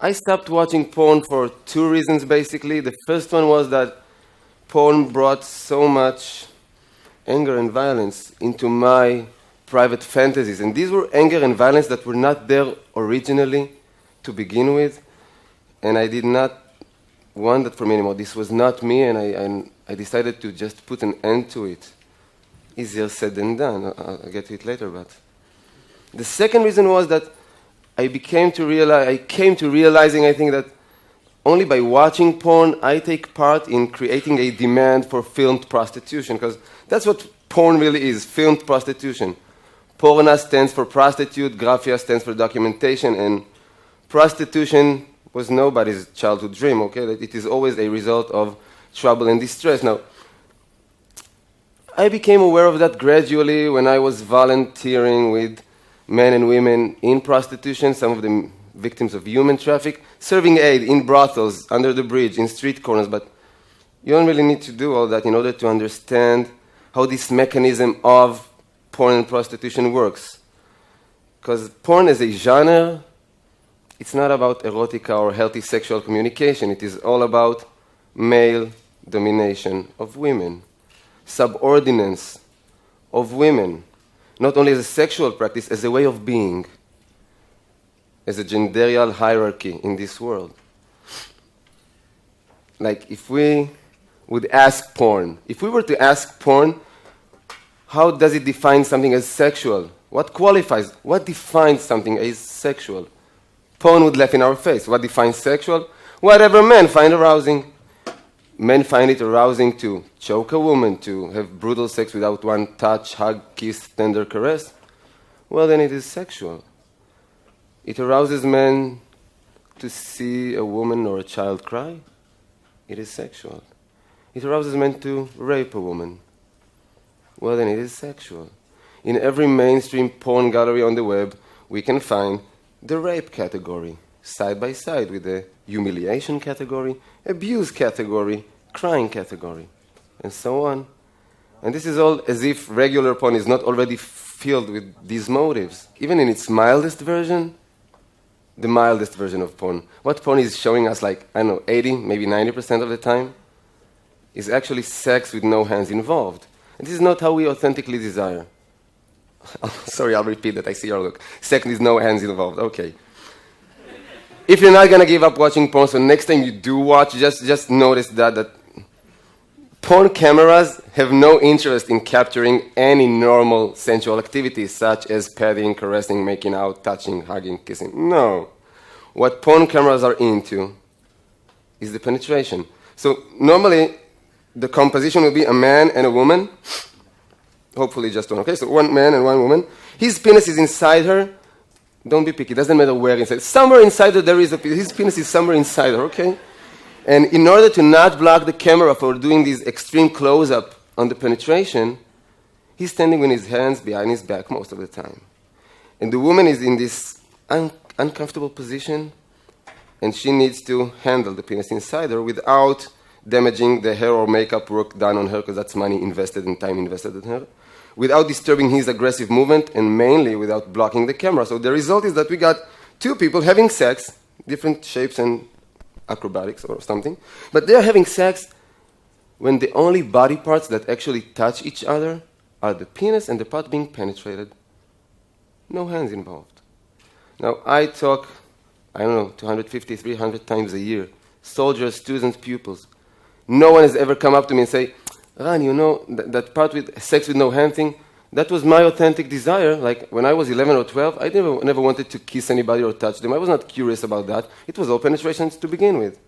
I stopped watching porn for two reasons, basically. The first one was that porn brought so much anger and violence into my private fantasies. And these were anger and violence that were not there originally to begin with. And I did not want that for me anymore. This was not me, and I decided to just put an end to it. Easier said than done. I'll get to it later, but... The second reason was that I came to realizing, I think, that only by watching porn, I take part in creating a demand for filmed prostitution, because that's what porn really is, filmed prostitution. Porna stands for prostitute, graphia stands for documentation, and prostitution was nobody's childhood dream, okay? That it is always a result of trouble and distress. Now, I became aware of that gradually when I was volunteering with men and women in prostitution, some of them victims of human traffic, serving aid in brothels, under the bridge, in street corners. But you don't really need to do all that in order to understand how this mechanism of porn and prostitution works. Because porn as a genre, it's not about erotica or healthy sexual communication. It is all about male domination of women, subordinance of women, not only as a sexual practice, as a way of being, as a genderial hierarchy in this world. Like if we would ask porn, if we were to ask porn, how does it define something as sexual? What qualifies, what defines something as sexual? Porn would laugh in our face. What defines sexual? Whatever men find arousing. Men find it arousing to choke a woman, to have brutal sex without one touch, hug, kiss, tender caress. Well, then it is sexual. It arouses men to see a woman or a child cry. It is sexual. It arouses men to rape a woman. Well, then it is sexual. In every mainstream porn gallery on the web, we can find the rape category, side by side with the humiliation category, abuse category, crying category, and so on. And this is all as if regular porn is not already filled with these motives. Even in its mildest version, the mildest version of porn, what porn is showing us, like, I don't know, 80, maybe 90% of the time, is actually sex with no hands involved. And this is not how we authentically desire. Sorry, I'll repeat that. I see your look. Sex with no hands involved. Okay. If you're not going to give up watching porn, so next time you do watch, just notice that porn cameras have no interest in capturing any normal sensual activities, such as petting, caressing, making out, touching, hugging, kissing. No. What porn cameras are into is the penetration. So normally, the composition will be a man and a woman. Hopefully just one, okay? So one man and one woman. His penis is inside her. Don't be picky. It doesn't matter where inside. Somewhere inside her there is a penis. His penis is somewhere inside her, okay? And in order to not block the camera for doing this extreme close-up on the penetration, he's standing with his hands behind his back most of the time. And the woman is in this uncomfortable position, and she needs to handle the penis inside her without damaging the hair or makeup work done on her, because that's money invested and time invested in her, without disturbing his aggressive movement, and mainly without blocking the camera. So the result is that we got two people having sex, different shapes and acrobatics or something, but they're having sex when the only body parts that actually touch each other are the penis and the part being penetrated. No hands involved. Now, I talk, 250, 300 times a year. Soldiers, students, pupils. No one has ever come up to me and say, Ran, that part with sex with no hand thing, that was my authentic desire. Like when I was 11 or 12, I never wanted to kiss anybody or touch them. I was not curious about that. It was all penetrations to begin with.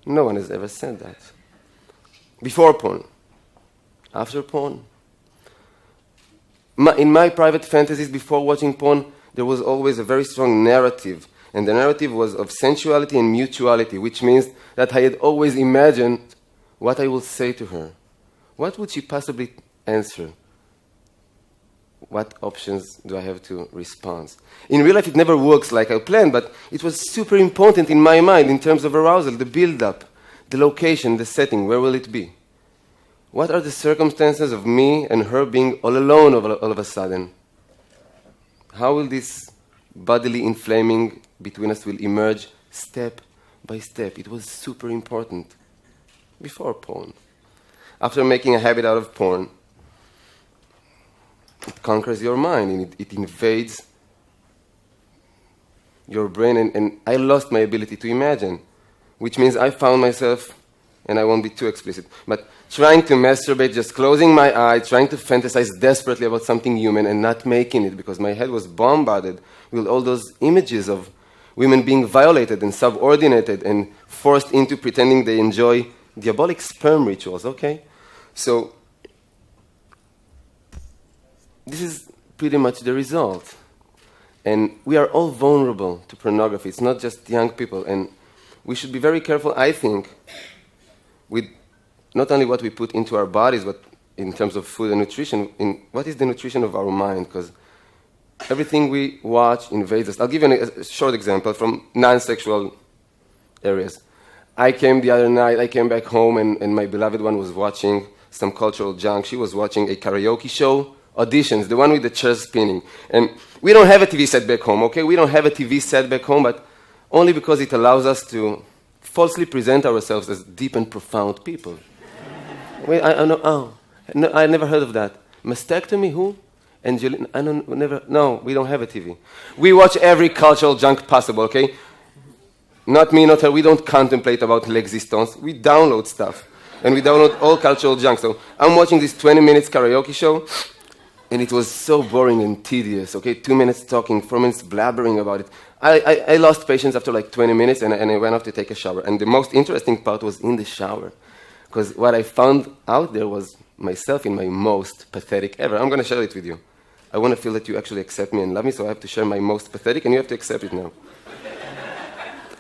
No one has ever said that. Before porn. After porn. In my private fantasies before watching porn, there was always a very strong narrative. And the narrative was of sensuality and mutuality, which means that I had always imagined what I will say to her. What would she possibly answer? What options do I have to respond? In real life, it never works like I planned, but it was super important in my mind in terms of arousal, the build-up, the location, the setting, where will it be? What are the circumstances of me and her being all alone all of a sudden? How will this bodily inflaming between us will emerge step by step. It was super important before porn. After making a habit out of porn, it conquers your mind and it invades your brain, and I lost my ability to imagine, which means I found myself, and I won't be too explicit, but trying to masturbate, just closing my eyes, trying to fantasize desperately about something human and not making it because my head was bombarded with all those images of women being violated and subordinated and forced into pretending they enjoy diabolic sperm rituals, okay? So this is pretty much the result. And we are all vulnerable to pornography. It's not just young people. And we should be very careful, I think, with not only what we put into our bodies, but in terms of food and nutrition, in what is the nutrition of our mind? Because everything we watch invades us. I'll give you a short example from non-sexual areas. I came back home, and my beloved one was watching some cultural junk. She was watching a karaoke show, Auditions, the one with the chairs spinning. And we don't have a TV set back home, okay? We don't have a TV set back home, but only because it allows us to falsely present ourselves as deep and profound people. Wait, I know, no, I never heard of that. Mastectomy, who? Angelina, no, we don't have a TV. We watch every cultural junk possible, okay? Not me, not her, we don't contemplate about l'existence. We download stuff, and we download all cultural junk. So I'm watching this 20 minutes karaoke show, and it was so boring and tedious, okay? 2 minutes talking, 4 minutes blabbering about it. I lost patience after like 20 minutes, and I went off to take a shower. And the most interesting part was in the shower, because what I found out there was myself in my most pathetic ever. I'm going to share it with you. I want to feel that you actually accept me and love me, so I have to share my most pathetic, and you have to accept it now.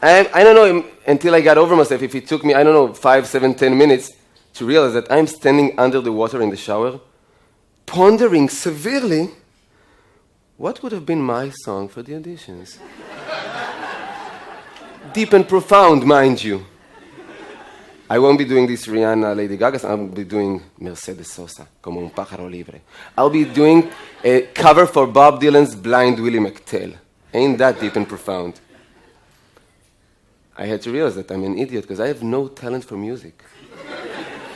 I don't know until I got over myself if it took me, 5, 7, 10 minutes to realize that I'm standing under the water in the shower, pondering severely what would have been my song for the auditions. Deep and profound, mind you. I won't be doing this Rihanna, Lady Gaga, I'll be doing Mercedes Sosa, Como un pájaro libre. I'll be doing a cover for Bob Dylan's Blind Willie McTell. Ain't that deep and profound? I had to realize that I'm an idiot because I have no talent for music.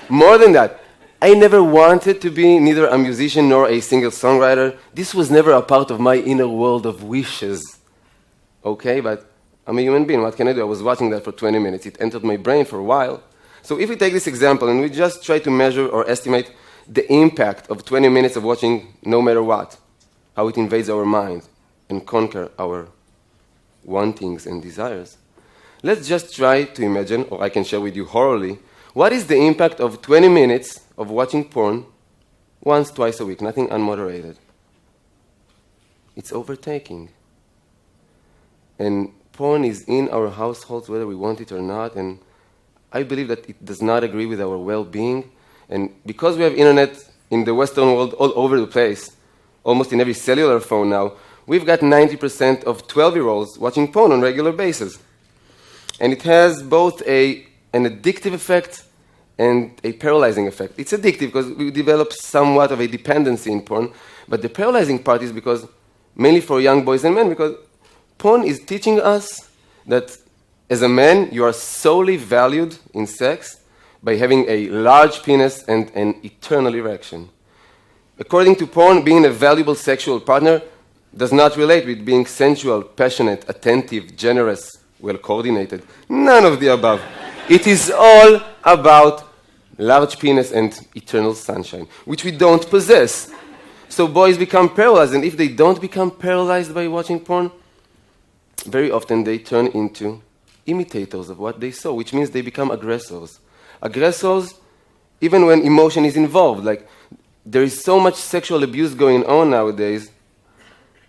More than that, I never wanted to be neither a musician nor a singer-songwriter. This was never a part of my inner world of wishes. Okay, but I'm a human being. What can I do? I was watching that for 20 minutes. It entered my brain for a while. So if we take this example and we just try to measure or estimate the impact of 20 minutes of watching no matter what, how it invades our mind and conquer our wantings and desires, let's just try to imagine, or I can share with you orally, what is the impact of 20 minutes of watching porn once, twice a week, nothing unmoderated. It's overtaking. And porn is in our households whether we want it or not, and I believe that it does not agree with our well-being. And because we have internet in the Western world all over the place, almost in every cellular phone now, we've got 90% of 12-year-olds watching porn on a regular basis. And it has both an addictive effect and a paralyzing effect. It's addictive because we develop somewhat of a dependency in porn, but the paralyzing part is because, mainly for young boys and men, because porn is teaching us that as a man, you are solely valued in sex by having a large penis and an eternal erection. According to porn, being a valuable sexual partner does not relate with being sensual, passionate, attentive, generous, well-coordinated. None of the above. It is all about large penis and eternal sunshine, which we don't possess. So boys become paralyzed, and if they don't become paralyzed by watching porn, very often they turn into imitators of what they saw, which means they become aggressors. Aggressors, even when emotion is involved. Like, there is so much sexual abuse going on nowadays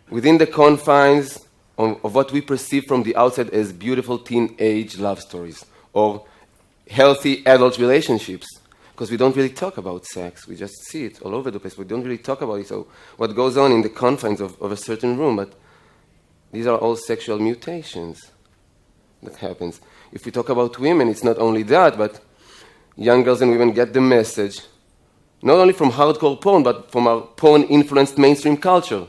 within the confines of what we perceive from the outside as beautiful teenage love stories or healthy adult relationships, because we don't really talk about sex. We just see it all over the place. We don't really talk about it. So what goes on in the confines of a certain room, but these are all sexual mutations that happens. If we talk about women, it's not only that, but young girls and women get the message, not only from hardcore porn, but from our porn-influenced mainstream culture.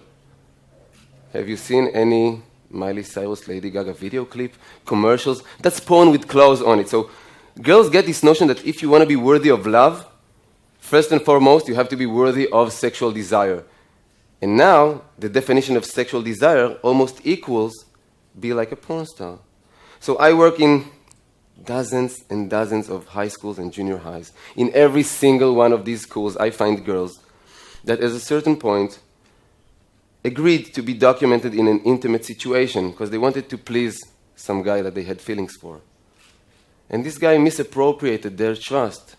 Have you seen any Miley Cyrus, Lady Gaga video clip, commercials. That's porn with clothes on it. So girls get this notion that if you want to be worthy of love, first and foremost, you have to be worthy of sexual desire. And now, the definition of sexual desire almost equals be like a porn star. So I work in dozens and dozens of high schools and junior highs. In every single one of these schools, I find girls that at a certain point agreed to be documented in an intimate situation because they wanted to please some guy that they had feelings for. And this guy misappropriated their trust.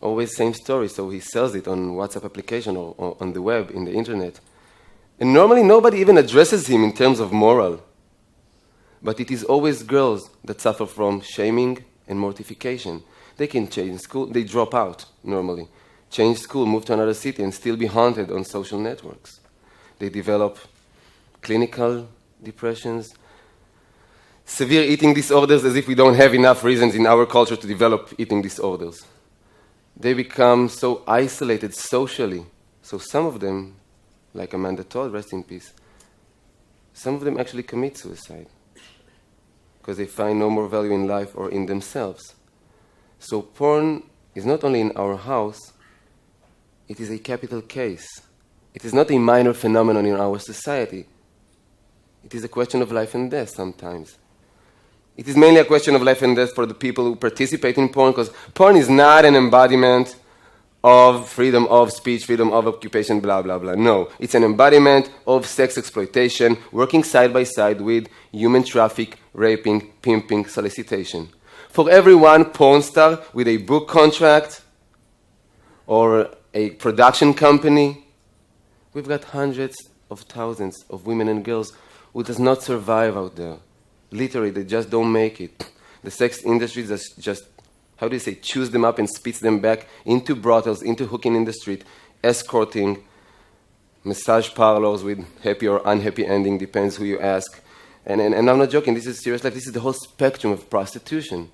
Always same story, so he sells it on WhatsApp application or on the web, in the internet. And normally nobody even addresses him in terms of moral. But it is always girls that suffer from shaming and mortification. They can change school, they drop out normally. Change school, move to another city, and still be haunted on social networks. They develop clinical depressions, severe eating disorders, as if we don't have enough reasons in our culture to develop eating disorders. They become so isolated socially. So some of them, like Amanda Todd, rest in peace, some of them actually commit suicide because they find no more value in life or in themselves. So porn is not only in our house, it is a capital case. It is not a minor phenomenon in our society. It is a question of life and death sometimes. It is mainly a question of life and death for the people who participate in porn, because porn is not an embodiment of freedom of speech, freedom of occupation, blah, blah, blah. No, it's an embodiment of sex exploitation, working side by side with human traffic, raping, pimping, solicitation. For every one porn star with a book contract or a production company, we've got hundreds of thousands of women and girls who does not survive out there. Literally, they just don't make it. The sex industry just, how do you say, chews them up and spits them back into brothels, into hooking in the street, escorting, massage parlors with happy or unhappy ending, depends who you ask. And I'm not joking, this is serious life. This is the whole spectrum of prostitution.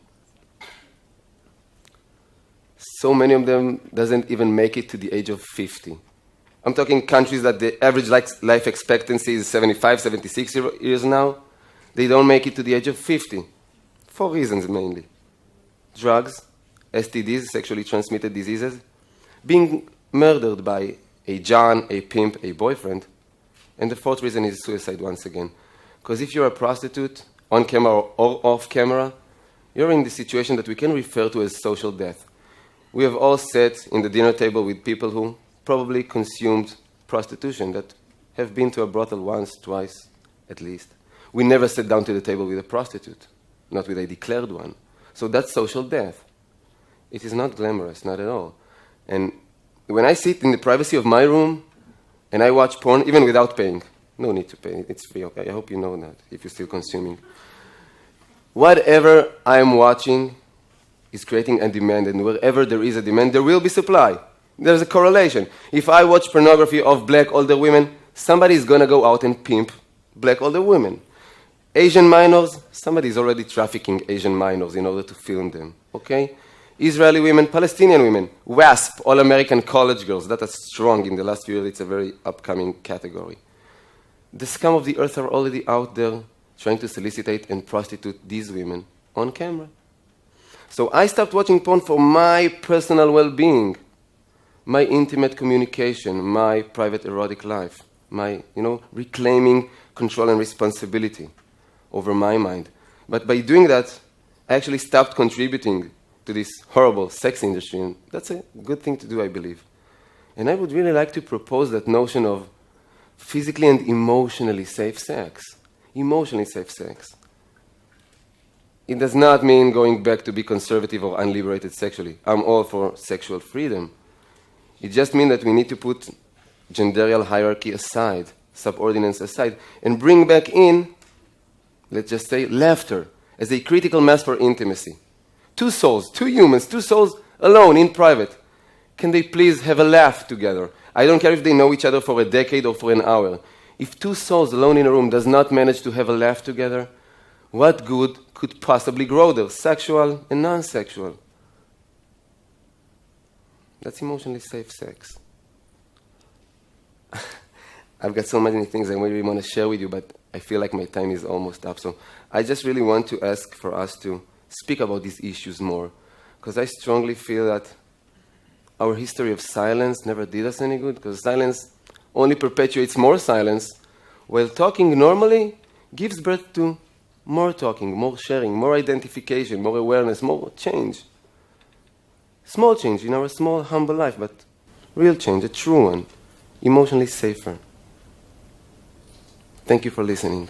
So many of them doesn't even make it to the age of 50. I'm talking countries that the average life expectancy is 75, 76 years now. They don't make it to the age of 50, for reasons mainly. Drugs, STDs, sexually transmitted diseases, being murdered by a John, a pimp, a boyfriend. And the fourth reason is suicide once again. Because if you're a prostitute, on camera or off camera, you're in the situation that we can refer to as social death. We have all sat in the dinner table with people who probably consumed prostitution, that have been to a brothel once, twice, at least. We never sat down to the table with a prostitute, not with a declared one. So that's social death. It is not glamorous, not at all. And when I sit in the privacy of my room and I watch porn, even without paying, no need to pay, it's free, okay? I hope you know that, if you're still consuming. Whatever I'm watching is creating a demand, and wherever there is a demand, there will be supply. There's a correlation. If I watch pornography of black older women, somebody is going to go out and pimp black older women. Asian minors, somebody is already trafficking Asian minors in order to film them, okay? Israeli women, Palestinian women, WASP, all-American college girls, that are strong in the last few years. It's a very upcoming category. The scum of the earth are already out there trying to solicitate and prostitute these women on camera. So I stopped watching porn for my personal well-being, my intimate communication, my private erotic life, my, reclaiming control and responsibility over my mind. But by doing that, I actually stopped contributing to this horrible sex industry, and that's a good thing to do, I believe. And I would really like to propose that notion of physically and emotionally safe sex. Emotionally safe sex. It does not mean going back to be conservative or unliberated sexually. I'm all for sexual freedom. It just means that we need to put genderial hierarchy aside, subordinates aside, and bring back in, let's just say, laughter as a critical mass for intimacy. Two souls, two humans, two souls alone in private. Can they please have a laugh together? I don't care if they know each other for a decade or for an hour. If two souls alone in a room does not manage to have a laugh together, what good could possibly grow there, sexual and non-sexual? That's emotionally safe sex. I've got so many things I really want to share with you, but I feel like my time is almost up. So I just really want to ask for us to speak about these issues more, because I strongly feel that our history of silence never did us any good, because silence only perpetuates more silence, while talking normally gives birth to more talking, more sharing, more identification, more awareness, more change. Small change in our small, humble life, but real change, a true one, emotionally safer. Thank you for listening.